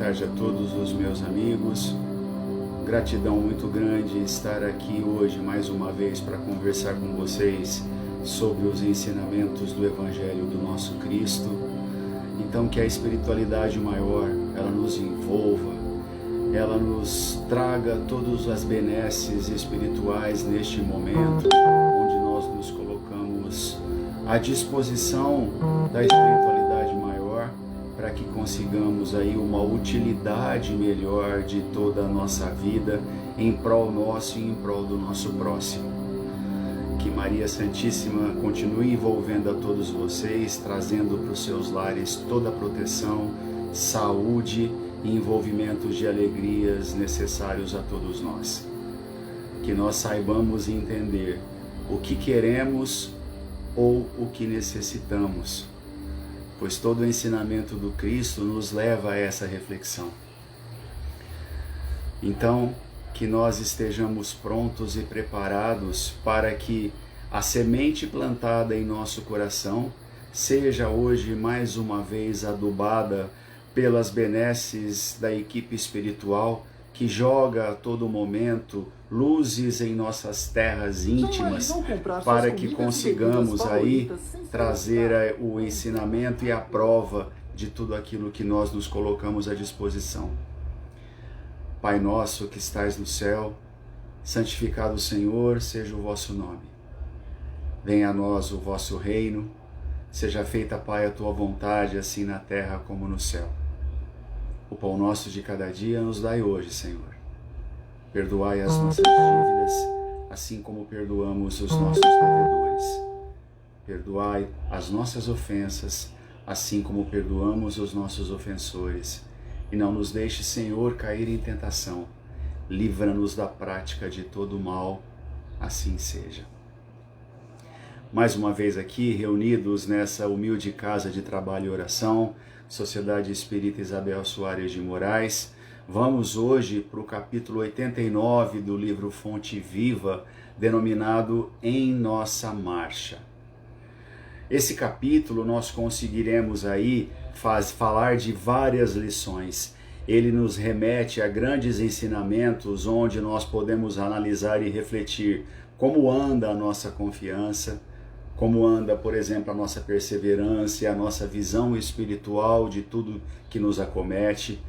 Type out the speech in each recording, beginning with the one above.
tarde a todos os meus amigos. Gratidão muito grande estar aqui hoje mais uma vez para conversar com vocês sobre os ensinamentos do Evangelho do nosso Cristo. Então que a espiritualidade maior, ela nos envolva, ela nos traga todas as benesses espirituais neste momento, onde nós nos colocamos à disposição da espiritualidade maior, para que consigamos aí uma utilidade melhor de toda a nossa vida em prol nosso e em prol do nosso próximo. Que Maria Santíssima continue envolvendo a todos vocês, trazendo para os seus lares toda a proteção, saúde e envolvimentos de alegrias necessários a todos nós. Que nós saibamos entender o que queremos ou o que necessitamos, pois todo o ensinamento do Cristo nos leva a essa reflexão. Então, que nós estejamos prontos e preparados para que a semente plantada em nosso coração seja hoje mais uma vez adubada pelas benesses da equipe espiritual que joga a todo momento luzes em nossas terras íntimas, para que consigamos aí trazer o ensinamento e a prova de tudo aquilo que nós nos colocamos à disposição. Pai nosso que estais no céu, santificado Senhor seja o vosso nome. Venha a nós o vosso reino, seja feita, Pai, a tua vontade, assim na terra como no céu. O pão nosso de cada dia nos dai hoje, Senhor. Perdoai as nossas dívidas, assim como perdoamos os nossos devedores. Perdoai as nossas ofensas, assim como perdoamos os nossos ofensores. E não nos deixe, Senhor, cair em tentação. Livra-nos da prática de todo o mal, assim seja. Mais uma vez aqui, reunidos nessa humilde casa de trabalho e oração, Sociedade Espírita Isabel Soares de Moraes, vamos hoje para o capítulo 89 do livro Fonte Viva, denominado Em Nossa Marcha. Esse capítulo nós conseguiremos aí falar de várias lições. Ele nos remete a grandes ensinamentos onde nós podemos analisar e refletir como anda a nossa confiança, como anda, por exemplo, a nossa perseverança, a nossa visão espiritual de tudo que nos acomete,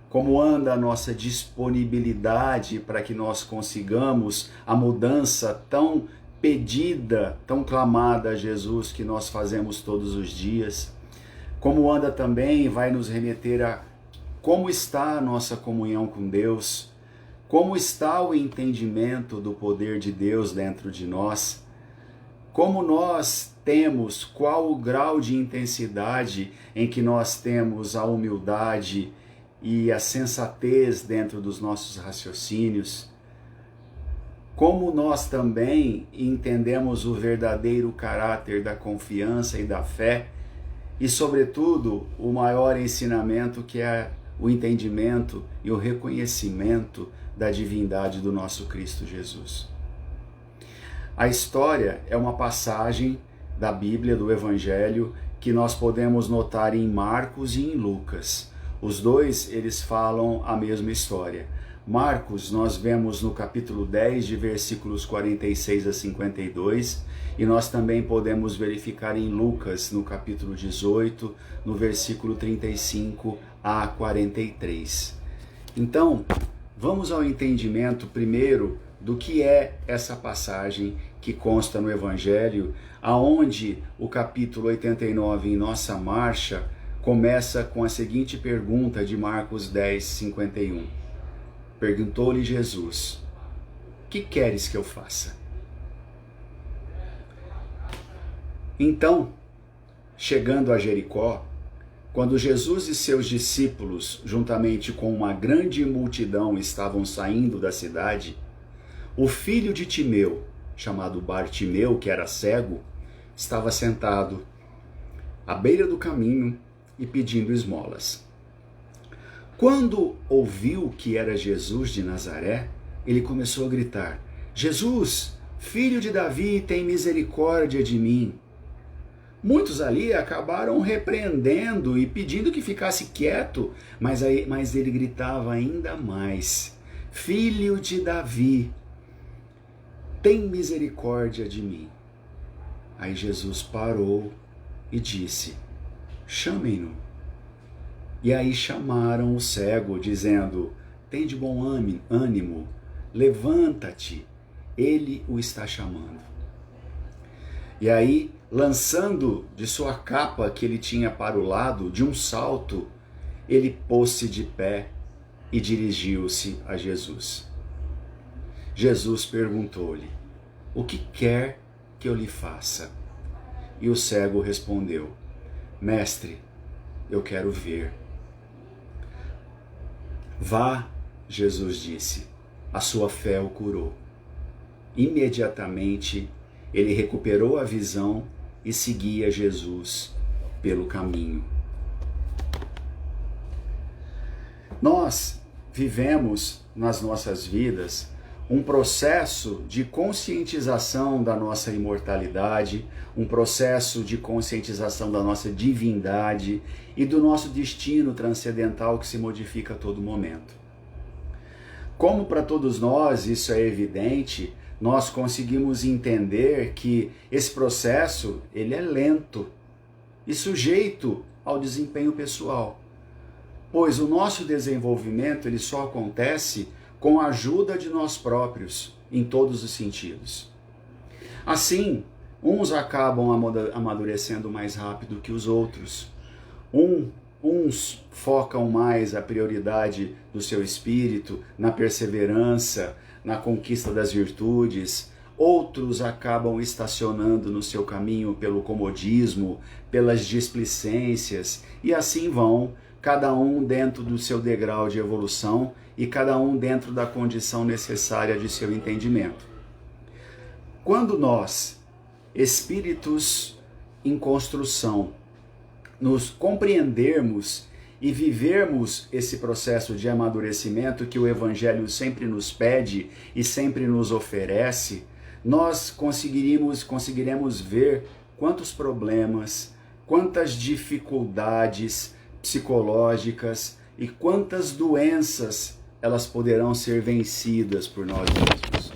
como anda a nossa disponibilidade para que nós consigamos a mudança tão pedida, tão clamada a Jesus que nós fazemos todos os dias, como anda também, vai nos remeter a como está a nossa comunhão com Deus, como está o entendimento do poder de Deus dentro de nós, como nós temos, qual o grau de intensidade em que nós temos a humildade e a sensatez dentro dos nossos raciocínios, como nós também entendemos o verdadeiro caráter da confiança e da fé, e sobretudo o maior ensinamento que é o entendimento e o reconhecimento da divindade do nosso Cristo Jesus. A história é uma passagem da Bíblia, do Evangelho, que nós podemos notar em Marcos e em Lucas. Os dois, eles falam a mesma história. Marcos, nós vemos no capítulo 10, de versículos 46 a 52, e nós também podemos verificar em Lucas, no capítulo 18, no versículo 35 a 43. Então, vamos ao entendimento primeiro do que é essa passagem que consta no Evangelho, aonde o capítulo 89, Em Nossa Marcha, começa com a seguinte pergunta de Marcos 10, 51. Perguntou-lhe Jesus: que queres que eu faça? Então, chegando a Jericó, quando Jesus e seus discípulos, juntamente com uma grande multidão, estavam saindo da cidade, o filho de Timeu, chamado Bartimeu, que era cego, estava sentado à beira do caminho e pedindo esmolas. Quando ouviu que era Jesus de Nazaré, ele começou a gritar: Jesus, filho de Davi, tem misericórdia de mim. Muitos ali acabaram repreendendo e pedindo que ficasse quieto, mas ele gritava ainda mais: Filho de Davi, tem misericórdia de mim. Aí Jesus parou e disse: chamem-no. E aí chamaram o cego, dizendo: tem de bom ânimo, levanta-te, ele o está chamando. E aí, lançando de sua capa que ele tinha para o lado, de um salto, ele pôs-se de pé e dirigiu-se a Jesus. Jesus perguntou-lhe: o que quer que eu lhe faça? E o cego respondeu: Mestre, eu quero ver. Vá, Jesus disse, a sua fé o curou. Imediatamente ele recuperou a visão e seguia Jesus pelo caminho. Nós vivemos nas nossas vidas um processo de conscientização da nossa imortalidade, um processo de conscientização da nossa divindade e do nosso destino transcendental que se modifica a todo momento. Como para todos nós isso é evidente, nós conseguimos entender que esse processo ele é lento e sujeito ao desempenho pessoal, pois o nosso desenvolvimento ele só acontece com a ajuda de nós próprios, em todos os sentidos. Assim, uns acabam amadurecendo mais rápido que os outros. Uns focam mais a prioridade do seu espírito na perseverança, na conquista das virtudes. Outros acabam estacionando no seu caminho pelo comodismo, pelas displicências, e assim vão, cada um dentro do seu degrau de evolução e cada um dentro da condição necessária de seu entendimento. Quando nós, espíritos em construção, nos compreendermos e vivermos esse processo de amadurecimento que o Evangelho sempre nos pede e sempre nos oferece, nós conseguiremos ver quantos problemas, quantas dificuldades psicológicas e quantas doenças elas poderão ser vencidas por nós mesmos.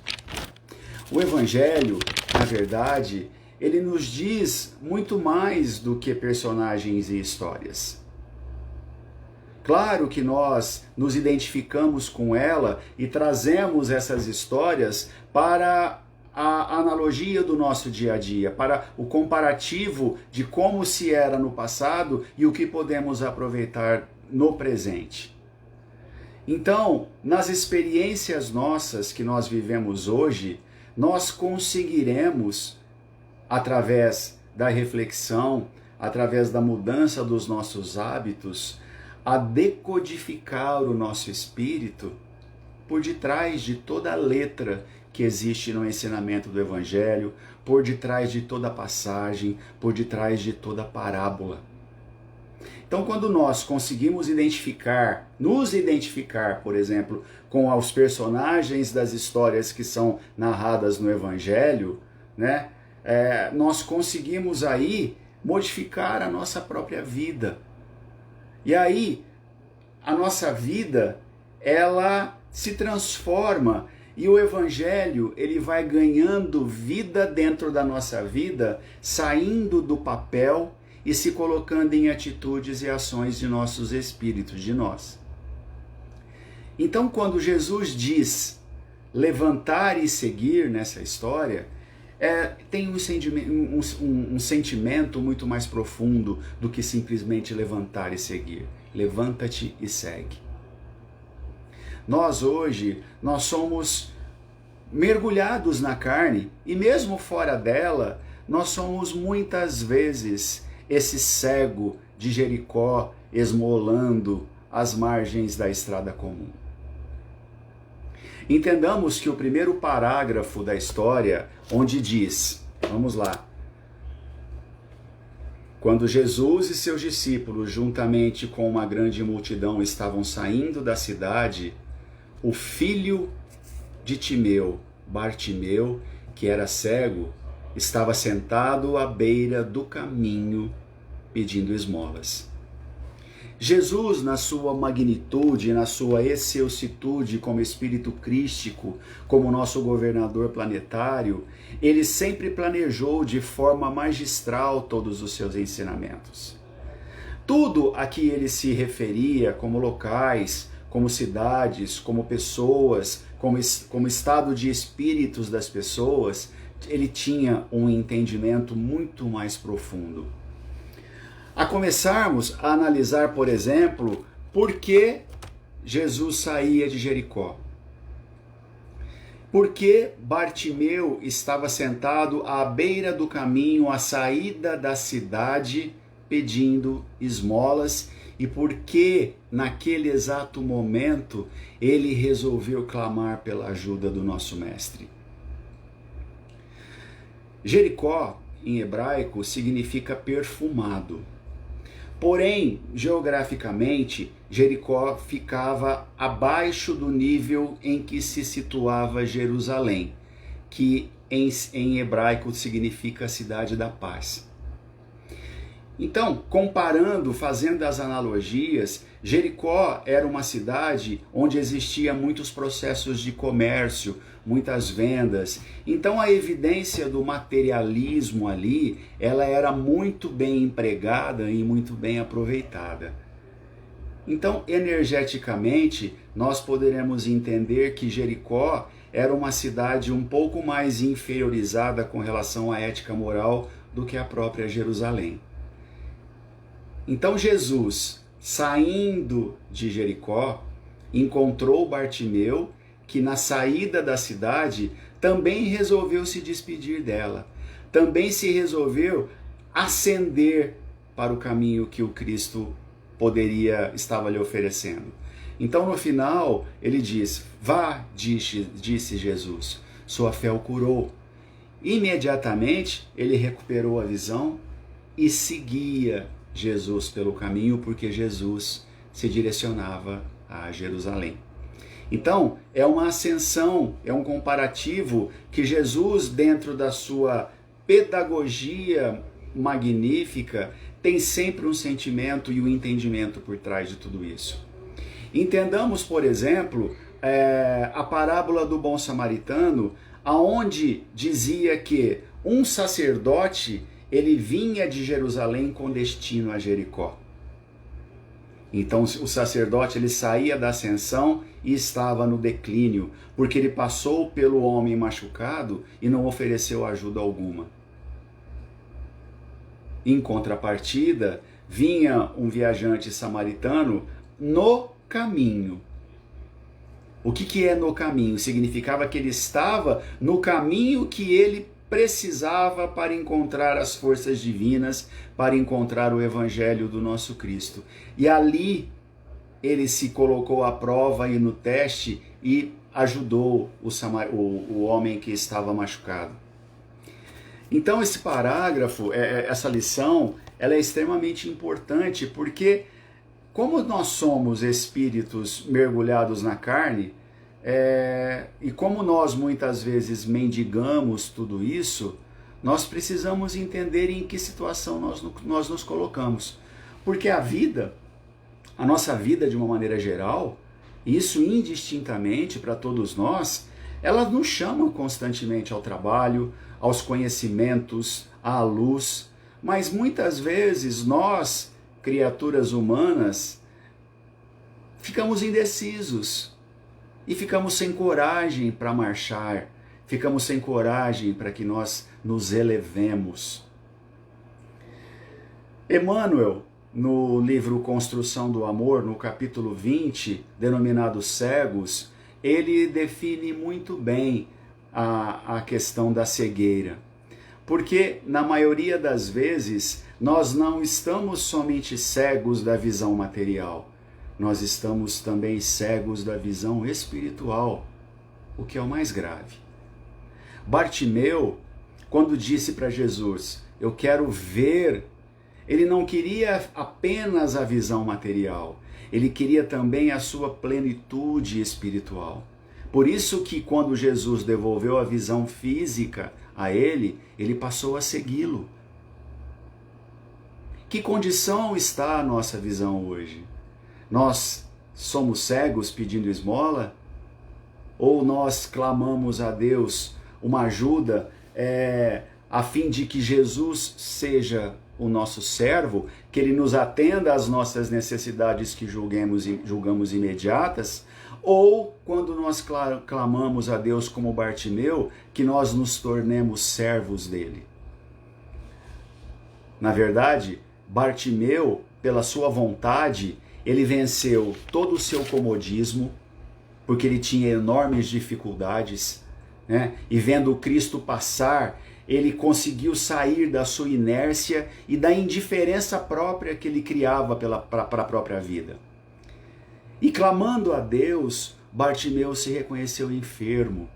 O Evangelho, na verdade, ele nos diz muito mais do que personagens e histórias. Claro que nós nos identificamos com ela e trazemos essas histórias para a analogia do nosso dia a dia, para o comparativo de como se era no passado e o que podemos aproveitar no presente. Então, nas experiências nossas que nós vivemos hoje, nós conseguiremos, através da reflexão, através da mudança dos nossos hábitos, a decodificar o nosso espírito por detrás de toda a letra que existe no ensinamento do Evangelho, por detrás de toda passagem, por detrás de toda parábola. Então, quando nós conseguimos nos identificar, por exemplo, com os personagens das histórias que são narradas no Evangelho, né, nós conseguimos aí modificar a nossa própria vida. E aí, a nossa vida, ela se transforma e o Evangelho, ele vai ganhando vida dentro da nossa vida, saindo do papel e se colocando em atitudes e ações de nossos espíritos, de nós. Então, quando Jesus diz levantar e seguir nessa história, tem um sentimento muito mais profundo do que simplesmente levantar e seguir. Levanta-te e segue. Nós hoje, nós somos mergulhados na carne e mesmo fora dela, nós somos muitas vezes esse cego de Jericó esmolando as margens da estrada comum. Entendamos que o primeiro parágrafo da história, onde diz, vamos lá, quando Jesus e seus discípulos, juntamente com uma grande multidão, estavam saindo da cidade, o filho de Timeu, Bartimeu, que era cego, estava sentado à beira do caminho pedindo esmolas. Jesus, na sua magnitude, na sua excelsitude como Espírito Crístico, como nosso governador planetário, ele sempre planejou de forma magistral todos os seus ensinamentos. Tudo a que ele se referia, como locais, como cidades, como pessoas, como estado de espíritos das pessoas, ele tinha um entendimento muito mais profundo. A começarmos a analisar, por exemplo, por que Jesus saía de Jericó. Por que Bartimeu estava sentado à beira do caminho, à saída da cidade, pedindo esmolas, e por que, naquele exato momento, ele resolveu clamar pela ajuda do nosso Mestre. Jericó, em hebraico, significa perfumado. Porém, geograficamente, Jericó ficava abaixo do nível em que se situava Jerusalém, que em hebraico significa cidade da paz. Então, comparando, fazendo as analogias, Jericó era uma cidade onde existia muitos processos de comércio, muitas vendas. Então a evidência do materialismo ali, ela era muito bem empregada e muito bem aproveitada. Então, energeticamente, nós poderemos entender que Jericó era uma cidade um pouco mais inferiorizada com relação à ética moral do que a própria Jerusalém. Então Jesus, saindo de Jericó, encontrou Bartimeu, que na saída da cidade também resolveu se despedir dela, também se resolveu ascender para o caminho que o Cristo estava lhe oferecendo. Então no final ele diz: vá, disse Jesus, sua fé o curou. Imediatamente ele recuperou a visão e seguia Jesus pelo caminho, porque Jesus se direcionava a Jerusalém. Então, é uma ascensão, é um comparativo que Jesus, dentro da sua pedagogia magnífica, tem sempre um sentimento e um entendimento por trás de tudo isso. Entendamos, por exemplo, a parábola do bom samaritano, aonde dizia que um sacerdote ele vinha de Jerusalém com destino a Jericó. Então o sacerdote ele saía da ascensão e estava no declínio, porque ele passou pelo homem machucado e não ofereceu ajuda alguma. Em contrapartida, vinha um viajante samaritano no caminho. O que é no caminho? Significava que ele estava no caminho que ele precisava para encontrar as forças divinas, para encontrar o evangelho do nosso Cristo. E ali ele se colocou à prova e no teste e ajudou o homem que estava machucado. Então esse parágrafo, essa lição, ela é extremamente importante, porque como nós somos espíritos mergulhados na carne, e como nós muitas vezes mendigamos tudo isso, nós precisamos entender em que situação nós nos colocamos. Porque a nossa vida de uma maneira geral, isso indistintamente para todos nós, ela nos chama constantemente ao trabalho, aos conhecimentos, à luz, mas muitas vezes nós, criaturas humanas, ficamos indecisos. E ficamos sem coragem para marchar, ficamos sem coragem para que nós nos elevemos. Emmanuel, no livro Construção do Amor, no capítulo 20, denominado Cegos, ele define muito bem a questão da cegueira. Porque, na maioria das vezes, nós não estamos somente cegos da visão material, nós estamos também cegos da visão espiritual, o que é o mais grave. Bartimeu, quando disse para Jesus, eu quero ver, ele não queria apenas a visão material, ele queria também a sua plenitude espiritual. Por isso que quando Jesus devolveu a visão física a ele, ele passou a segui-lo. Que condição está a nossa visão hoje? Nós somos cegos pedindo esmola? Ou nós clamamos a Deus uma ajuda a fim de que Jesus seja o nosso servo, que ele nos atenda às nossas necessidades que julgamos imediatas? Ou quando nós clamamos a Deus como Bartimeu, que nós nos tornemos servos dele? Na verdade, Bartimeu, pela sua vontade, ele venceu todo o seu comodismo, porque ele tinha enormes dificuldades, né? E vendo Cristo passar, ele conseguiu sair da sua inércia e da indiferença própria que ele criava para a própria vida. E clamando a Deus, Bartimeu se reconheceu enfermo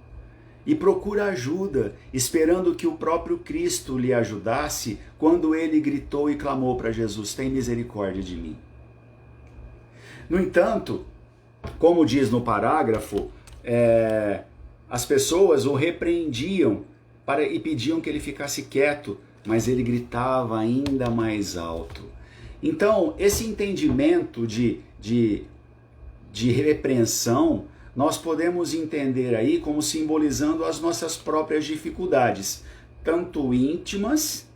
e procura ajuda, esperando que o próprio Cristo lhe ajudasse, quando ele gritou e clamou para Jesus: tem misericórdia de mim. No entanto, como diz no parágrafo, as pessoas o repreendiam e pediam que ele ficasse quieto, mas ele gritava ainda mais alto. Então, esse entendimento de repreensão, nós podemos entender aí como simbolizando as nossas próprias dificuldades, tanto íntimas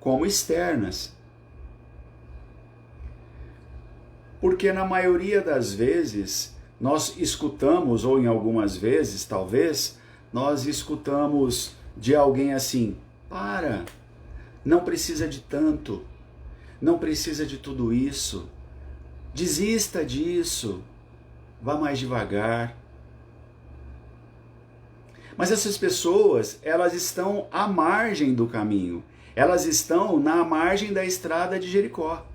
como externas. Porque na maioria das vezes nós escutamos, ou em algumas vezes talvez, nós escutamos de alguém assim: para, não precisa de tanto, não precisa de tudo isso, desista disso, vá mais devagar. Mas essas pessoas, elas estão à margem do caminho, elas estão na margem da estrada de Jericó.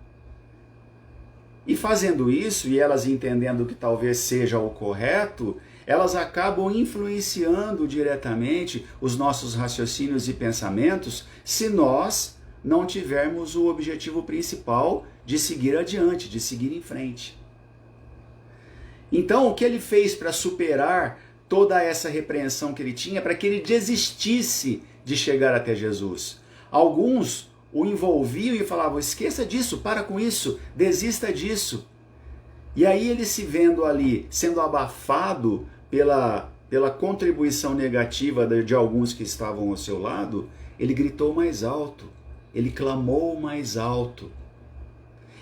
E fazendo isso, e elas entendendo que talvez seja o correto, elas acabam influenciando diretamente os nossos raciocínios e pensamentos, se nós não tivermos o objetivo principal de seguir adiante, de seguir em frente. Então, o que ele fez para superar toda essa repreensão que ele tinha, para que ele desistisse de chegar até Jesus? Alguns o envolviam e falavam: esqueça disso, para com isso, desista disso. E aí ele, se vendo ali, sendo abafado pela contribuição negativa de alguns que estavam ao seu lado, ele gritou mais alto, ele clamou mais alto.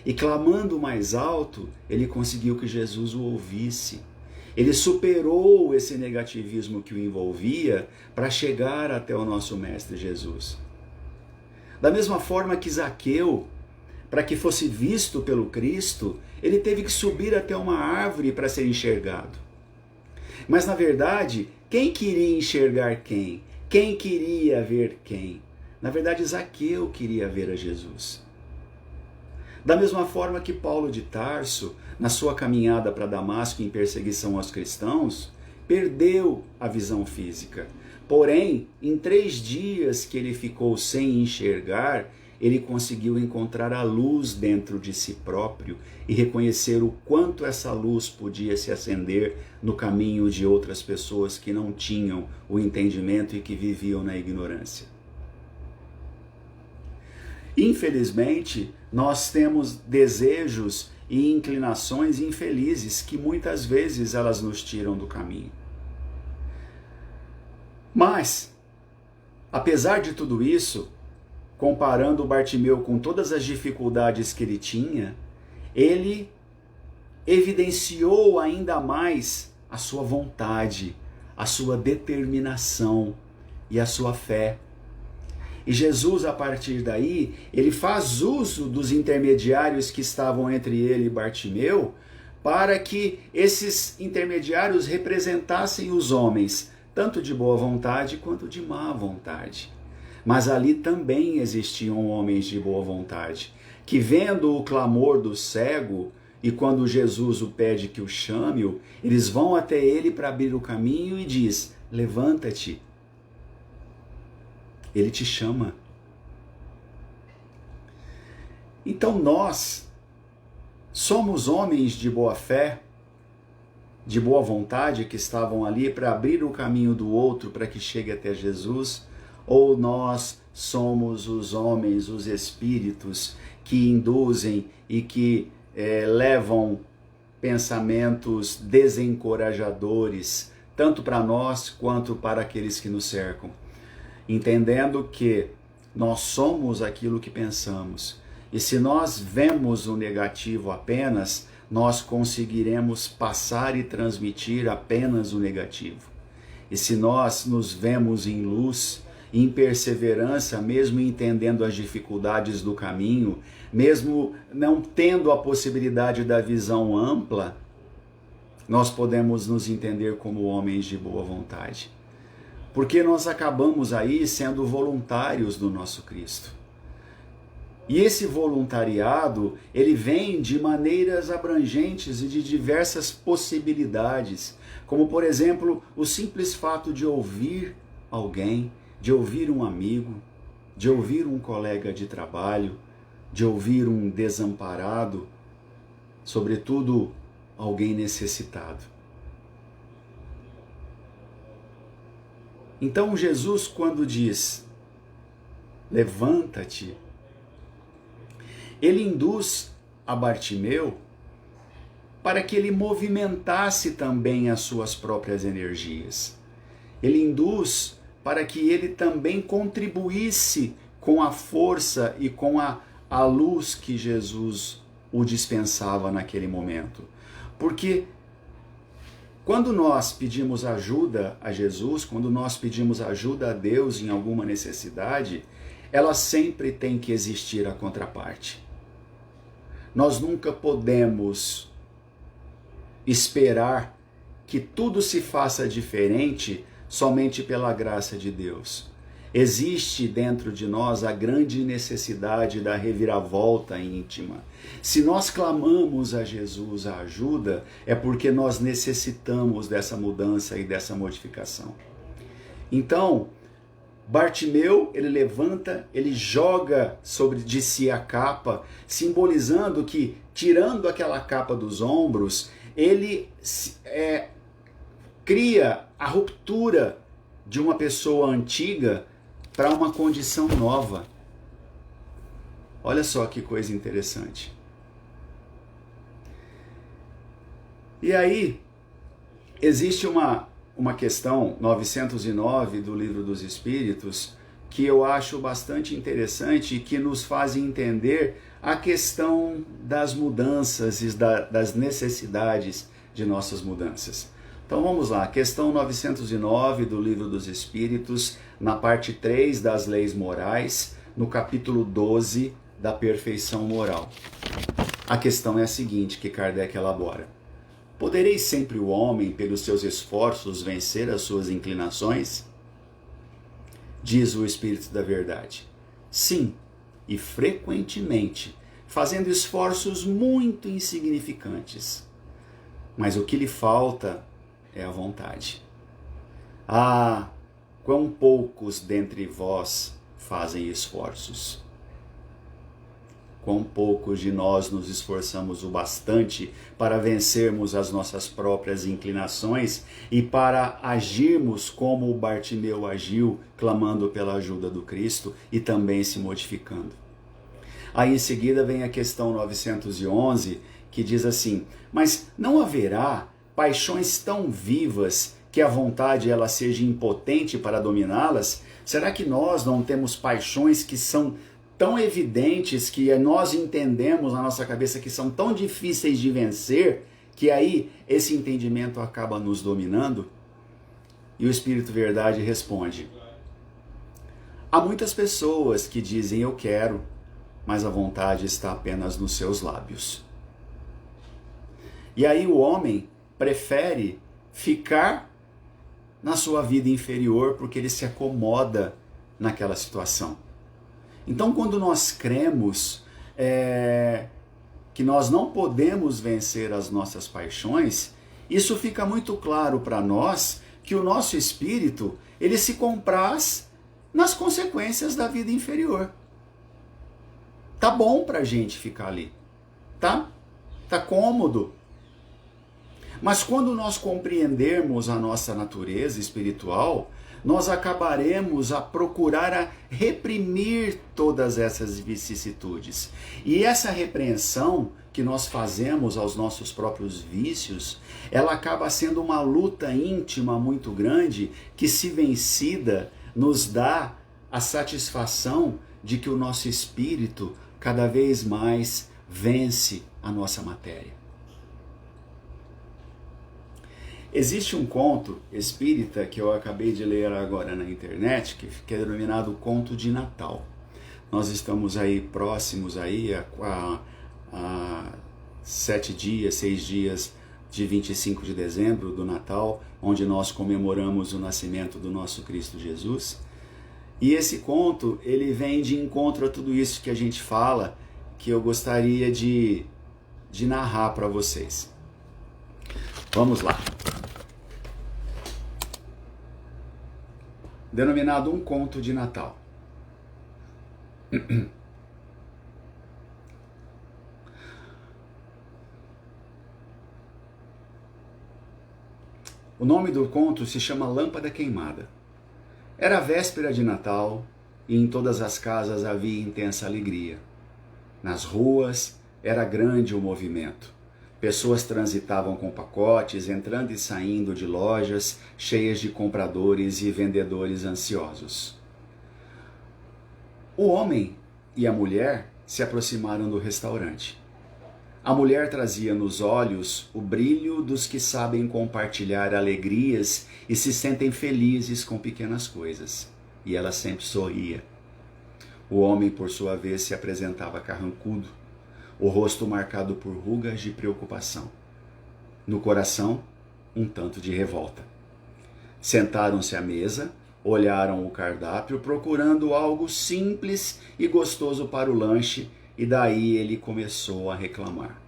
E clamando mais alto, ele conseguiu que Jesus o ouvisse. Ele superou esse negativismo que o envolvia para chegar até o nosso Mestre Jesus. Da mesma forma que Zaqueu, para que fosse visto pelo Cristo, ele teve que subir até uma árvore para ser enxergado. Mas na verdade, quem queria enxergar quem? Quem queria ver quem? Na verdade, Zaqueu queria ver a Jesus. Da mesma forma que Paulo de Tarso, na sua caminhada para Damasco em perseguição aos cristãos, perdeu a visão física. Porém, em 3 dias que ele ficou sem enxergar, ele conseguiu encontrar a luz dentro de si próprio e reconhecer o quanto essa luz podia se acender no caminho de outras pessoas que não tinham o entendimento e que viviam na ignorância. Infelizmente, nós temos desejos e inclinações infelizes que muitas vezes elas nos tiram do caminho. Mas, apesar de tudo isso, comparando Bartimeu com todas as dificuldades que ele tinha, ele evidenciou ainda mais a sua vontade, a sua determinação e a sua fé. E Jesus, a partir daí, ele faz uso dos intermediários que estavam entre ele e Bartimeu, para que esses intermediários representassem os homens, tanto de boa vontade quanto de má vontade. Mas ali também existiam homens de boa vontade, que vendo o clamor do cego, e quando Jesus o pede que o chame-o, eles vão até ele para abrir o caminho e diz: levanta-te. Ele te chama. Então nós somos homens de boa fé, de boa vontade, que estavam ali para abrir o caminho do outro para que chegue até Jesus, ou nós somos os homens, os espíritos que induzem e que levam pensamentos desencorajadores, tanto para nós quanto para aqueles que nos cercam, entendendo que nós somos aquilo que pensamos. E se nós vemos o negativo apenas, nós conseguiremos passar e transmitir apenas o negativo. E se nós nos vemos em luz, em perseverança, mesmo entendendo as dificuldades do caminho, mesmo não tendo a possibilidade da visão ampla, nós podemos nos entender como homens de boa vontade. Porque nós acabamos aí sendo voluntários do nosso Cristo. E esse voluntariado, ele vem de maneiras abrangentes e de diversas possibilidades, como por exemplo, o simples fato de ouvir alguém, de ouvir um amigo, de ouvir um colega de trabalho, de ouvir um desamparado, sobretudo alguém necessitado. Então Jesus, quando diz, levanta-te, ele induz a Bartimeu para que ele movimentasse também as suas próprias energias. Ele induz para que ele também contribuísse com a força e com a luz que Jesus o dispensava naquele momento. Porque quando nós pedimos ajuda a Jesus, quando nós pedimos ajuda a Deus em alguma necessidade, ela sempre tem que existir a contraparte. Nós nunca podemos esperar que tudo se faça diferente somente pela graça de Deus. Existe dentro de nós a grande necessidade da reviravolta íntima. Se nós clamamos a Jesus a ajuda, é porque nós necessitamos dessa mudança e dessa modificação. Então, Bartimeu, ele levanta, ele joga sobre de si a capa, simbolizando que, tirando aquela capa dos ombros, ele cria a ruptura de uma pessoa antiga para uma condição nova. Olha só que coisa interessante. E aí, existe uma questão 909 do Livro dos Espíritos que eu acho bastante interessante e que nos faz entender a questão das mudanças e das necessidades de nossas mudanças. Então vamos lá, questão 909 do Livro dos Espíritos, na parte 3 das leis morais, no capítulo 12 da perfeição moral. A questão é a seguinte que Kardec elabora. Poderei sempre o homem, pelos seus esforços, vencer as suas inclinações? Diz o Espírito da Verdade. Sim, e frequentemente, fazendo esforços muito insignificantes. Mas o que lhe falta é a vontade. Ah, quão poucos dentre vós fazem esforços. Quão poucos de nós nos esforçamos o bastante para vencermos as nossas próprias inclinações e para agirmos como o Bartimeu agiu, clamando pela ajuda do Cristo e também se modificando. Aí em seguida vem a questão 911, que diz assim, mas não haverá paixões tão vivas que a vontade ela seja impotente para dominá-las? Será que nós não temos paixões que são tão evidentes, que nós entendemos na nossa cabeça que são tão difíceis de vencer, que aí esse entendimento acaba nos dominando? E o Espírito Verdade responde, há muitas pessoas que dizem eu quero, mas a vontade está apenas nos seus lábios. E aí o homem prefere ficar na sua vida inferior porque ele se acomoda naquela situação. Então, quando nós cremos que nós não podemos vencer as nossas paixões, isso fica muito claro para nós que o nosso espírito, ele se compraz nas consequências da vida inferior. Tá bom pra gente ficar ali, tá? Tá cômodo. Mas quando nós compreendermos a nossa natureza espiritual, nós acabaremos a procurar a reprimir todas essas vicissitudes. E essa repreensão que nós fazemos aos nossos próprios vícios, ela acaba sendo uma luta íntima muito grande que, se vencida, nos dá a satisfação de que o nosso espírito cada vez mais vence a nossa matéria. Existe um conto espírita que eu acabei de ler agora na internet, que é denominado Conto de Natal. Nós estamos aí próximos aí a 6 dias de 25 de dezembro do Natal, onde nós comemoramos o nascimento do nosso Cristo Jesus. E esse conto, ele vem de encontro a tudo isso que a gente fala, que eu gostaria de narrar para vocês. Vamos lá. Denominado Um Conto de Natal. O nome do conto se chama Lâmpada Queimada. Era a véspera de Natal e em todas as casas havia intensa alegria. Nas ruas era grande o movimento. Pessoas transitavam com pacotes, entrando e saindo de lojas cheias de compradores e vendedores ansiosos. O homem e a mulher se aproximaram do restaurante. A mulher trazia nos olhos o brilho dos que sabem compartilhar alegrias e se sentem felizes com pequenas coisas. E ela sempre sorria. O homem, por sua vez, se apresentava carrancudo, o rosto marcado por rugas de preocupação. No coração, um tanto de revolta. Sentaram-se à mesa, olharam o cardápio, procurando algo simples e gostoso para o lanche, e daí ele começou a reclamar.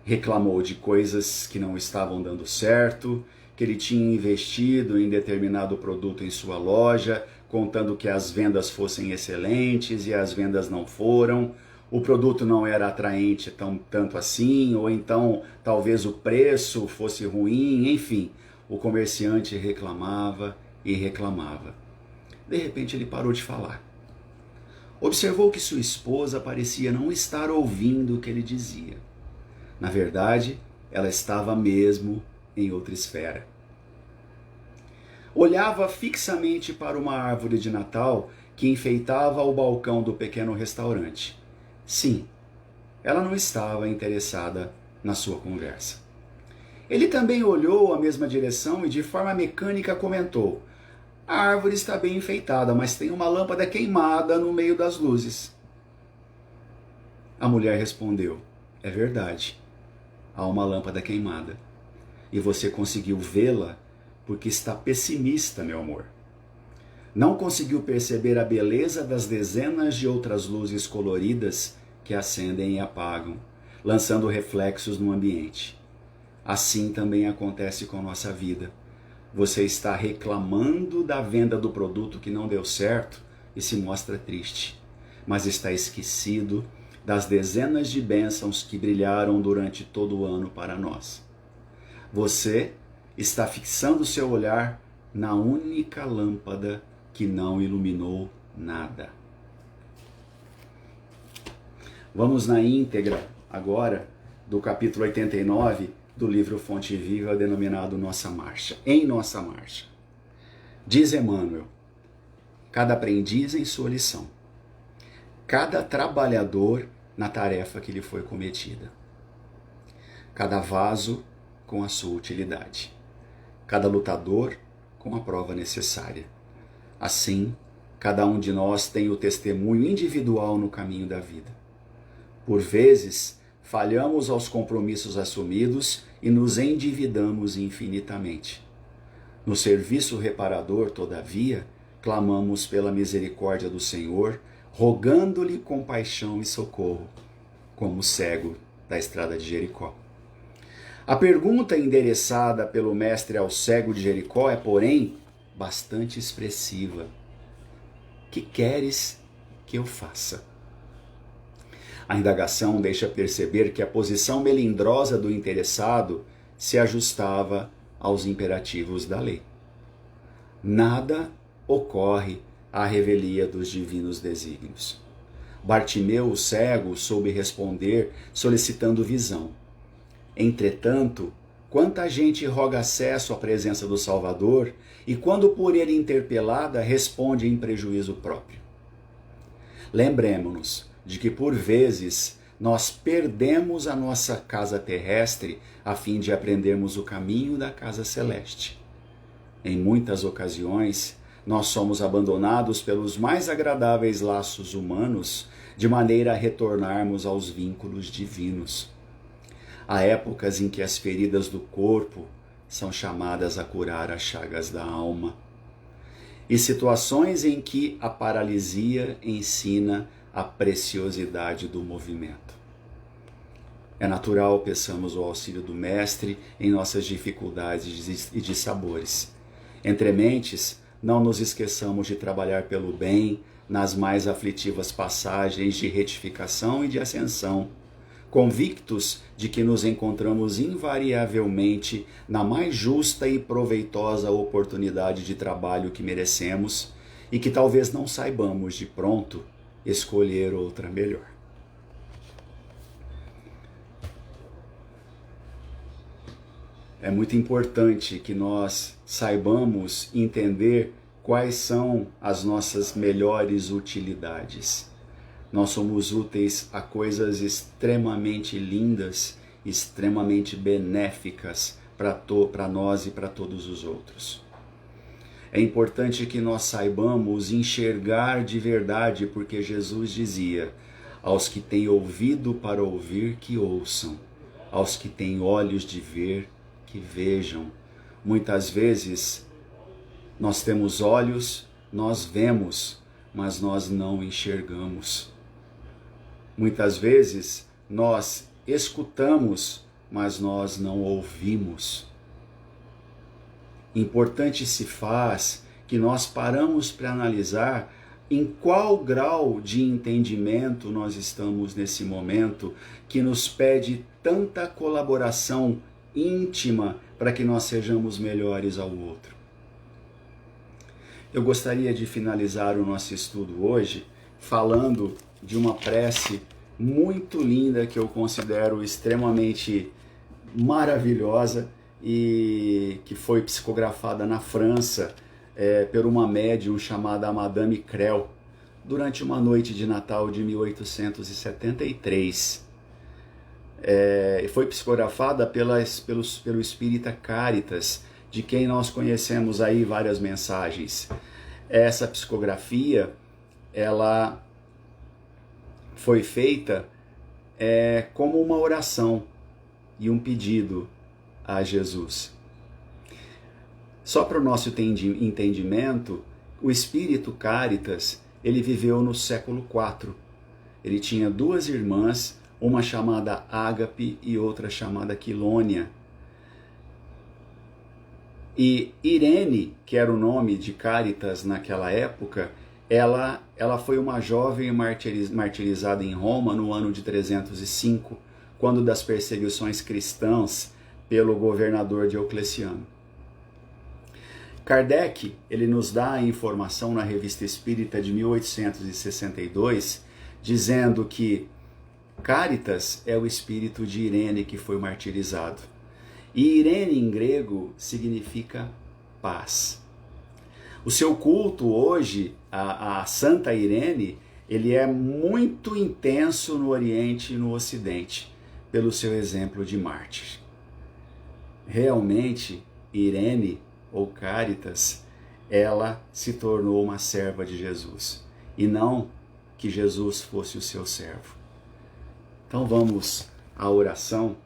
Reclamou de coisas que não estavam dando certo, que ele tinha investido em determinado produto em sua loja, contando que as vendas fossem excelentes e as vendas não foram. O produto não era atraente tanto assim, ou então talvez o preço fosse ruim, enfim. O comerciante reclamava e reclamava. De repente ele parou de falar. Observou que sua esposa parecia não estar ouvindo o que ele dizia. Na verdade, ela estava mesmo em outra esfera. Olhava fixamente para uma árvore de Natal que enfeitava o balcão do pequeno restaurante. Sim, ela não estava interessada na sua conversa. Ele também olhou a mesma direção e de forma mecânica comentou: a árvore está bem enfeitada, mas tem uma lâmpada queimada no meio das luzes. A mulher respondeu: é verdade, há uma lâmpada queimada. E você conseguiu vê-la porque está pessimista, meu amor. Não conseguiu perceber a beleza das dezenas de outras luzes coloridas que acendem e apagam, lançando reflexos no ambiente. Assim também acontece com a nossa vida. Você está reclamando da venda do produto que não deu certo e se mostra triste, mas está esquecido das dezenas de bênçãos que brilharam durante todo o ano para nós. Você está fixando seu olhar na única lâmpada que não iluminou nada. Vamos na íntegra agora do capítulo 89 do livro Fonte Viva, denominado Nossa Marcha. Em Nossa Marcha. Diz Emmanuel: cada aprendiz em sua lição, cada trabalhador na tarefa que lhe foi cometida, cada vaso com a sua utilidade, cada lutador com a prova necessária. Assim, cada um de nós tem o testemunho individual no caminho da vida. Por vezes, falhamos aos compromissos assumidos e nos endividamos infinitamente. No serviço reparador, todavia, clamamos pela misericórdia do Senhor, rogando-lhe compaixão e socorro, como o cego da estrada de Jericó. A pergunta endereçada pelo mestre ao cego de Jericó é, porém, bastante expressiva. Que queres que eu faça? A indagação deixa perceber que a posição melindrosa do interessado se ajustava aos imperativos da lei. nada ocorre à revelia dos divinos desígnios. Bartimeu, o cego, soube responder, solicitando visão. Entretanto, quanta gente roga acesso à presença do Salvador e, quando por ele interpelada, responde em prejuízo próprio. Lembremo-nos de que, por vezes, nós perdemos a nossa casa terrestre a fim de aprendermos o caminho da casa celeste. Em muitas ocasiões, nós somos abandonados pelos mais agradáveis laços humanos, de maneira a retornarmos aos vínculos divinos. Há épocas em que as feridas do corpo são chamadas a curar as chagas da alma, e situações em que a paralisia ensina a preciosidade do movimento. É natural peçamos o auxílio do Mestre em nossas dificuldades e dissabores. Entre mentes, não nos esqueçamos de trabalhar pelo bem nas mais aflitivas passagens de retificação e de ascensão, convictos de que nos encontramos invariavelmente na mais justa e proveitosa oportunidade de trabalho que merecemos e que talvez não saibamos de pronto escolher outra melhor. É muito importante que nós saibamos entender quais são as nossas melhores utilidades. Nós somos úteis a coisas extremamente lindas, extremamente benéficas para nós e para todos os outros. É importante que nós saibamos enxergar de verdade, porque Jesus dizia: aos que têm ouvido para ouvir, que ouçam, aos que têm olhos de ver, que vejam. Muitas vezes nós temos olhos, nós vemos, mas nós não enxergamos. Muitas vezes nós escutamos, mas nós não ouvimos. Importante se faz que nós paramos para analisar em qual grau de entendimento nós estamos nesse momento, que nos pede tanta colaboração íntima para que nós sejamos melhores ao outro. Eu gostaria de finalizar o nosso estudo hoje falando de uma prece muito linda que eu considero extremamente maravilhosa e que foi psicografada na França por uma médium chamada Madame Creel durante uma noite de Natal de 1873. Foi psicografada pelo espírita Cáritas, de quem nós conhecemos aí várias mensagens. Essa psicografia, ela foi feita como uma oração e um pedido a Jesus. Só para o nosso entendimento, o espírito Cáritas, ele viveu no século IV. Ele tinha duas irmãs, uma chamada Ágape e outra chamada Quilônia. E Irene, que era o nome de Cáritas naquela época, ela foi uma jovem martirizada em Roma no ano de 305, quando das perseguições cristãs pelo governador Diocleciano. Kardec, ele nos dá a informação na Revista Espírita de 1862, dizendo que Cáritas é o espírito de Irene que foi martirizado. E Irene em grego significa paz. O seu culto hoje, a Santa Irene, ele é muito intenso no Oriente e no Ocidente, pelo seu exemplo de mártir. Realmente, Irene, ou Cáritas, ela se tornou uma serva de Jesus, e não que Jesus fosse o seu servo. Então vamos à oração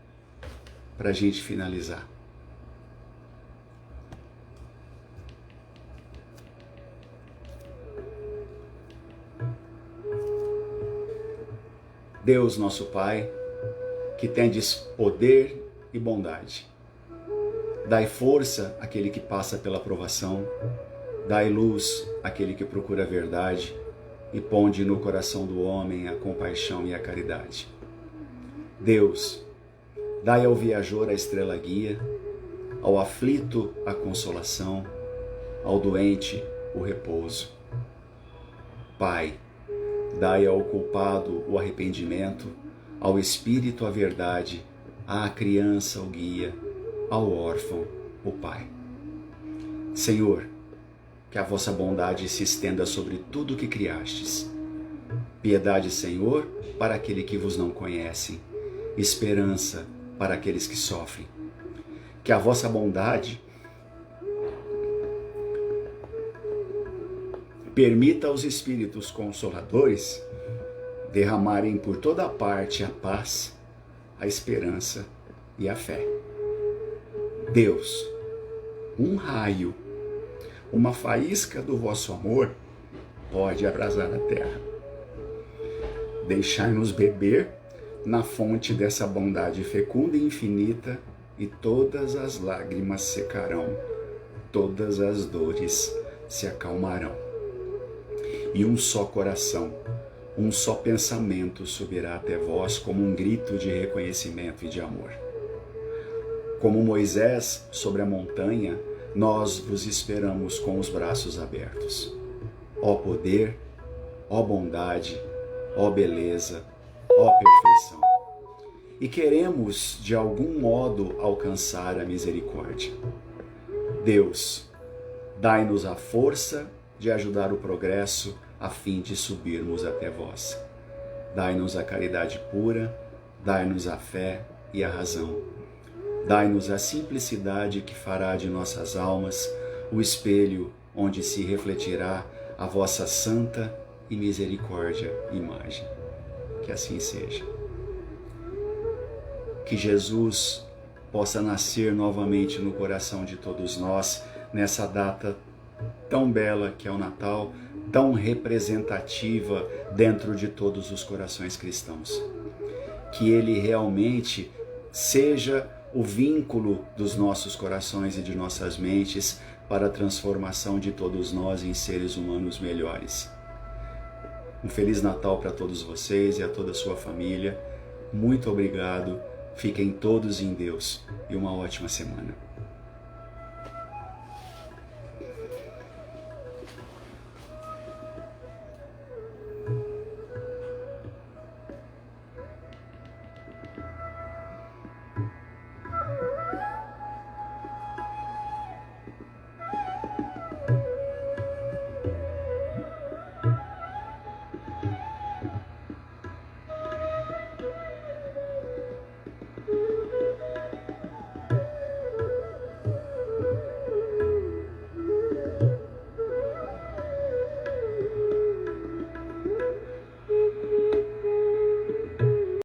para a gente finalizar. Deus, nosso Pai, que tendes poder e bondade, dai força àquele que passa pela provação, dai luz àquele que procura a verdade e ponde no coração do homem a compaixão e a caridade. Deus, dai ao viajor a estrela guia, ao aflito a consolação, ao doente o repouso. Pai, dai ao culpado o arrependimento, ao espírito a verdade, à criança o guia, ao órfão o Pai. Senhor, que a vossa bondade se estenda sobre tudo o que criastes. Piedade, Senhor, para aquele que vos não conhece, esperança para aqueles que sofrem. Que a vossa bondade permita aos Espíritos Consoladores derramarem por toda parte a paz, a esperança e a fé. Deus, um raio, uma faísca do vosso amor pode abrasar a terra. Deixai-nos beber na fonte dessa bondade fecunda e infinita, e todas as lágrimas secarão, todas as dores se acalmarão. E um só coração, um só pensamento subirá até vós como um grito de reconhecimento e de amor. Como Moisés sobre a montanha, nós vos esperamos com os braços abertos. Ó poder, ó bondade, ó beleza, ó perfeição. E queremos, de algum modo, alcançar a misericórdia. Deus, dai-nos a força de ajudar o progresso a fim de subirmos até vós. Dai-nos a caridade pura, dai-nos a fé e a razão. Dai-nos a simplicidade que fará de nossas almas o espelho onde se refletirá a vossa santa e misericórdia imagem. Que assim seja. Que Jesus possa nascer novamente no coração de todos nós nessa data tão bela que é o Natal, tão representativa dentro de todos os corações cristãos. Que ele realmente seja o vínculo dos nossos corações e de nossas mentes para a transformação de todos nós em seres humanos melhores. Um Feliz Natal para todos vocês e a toda a sua família. Muito obrigado. Fiquem todos em Deus e uma ótima semana.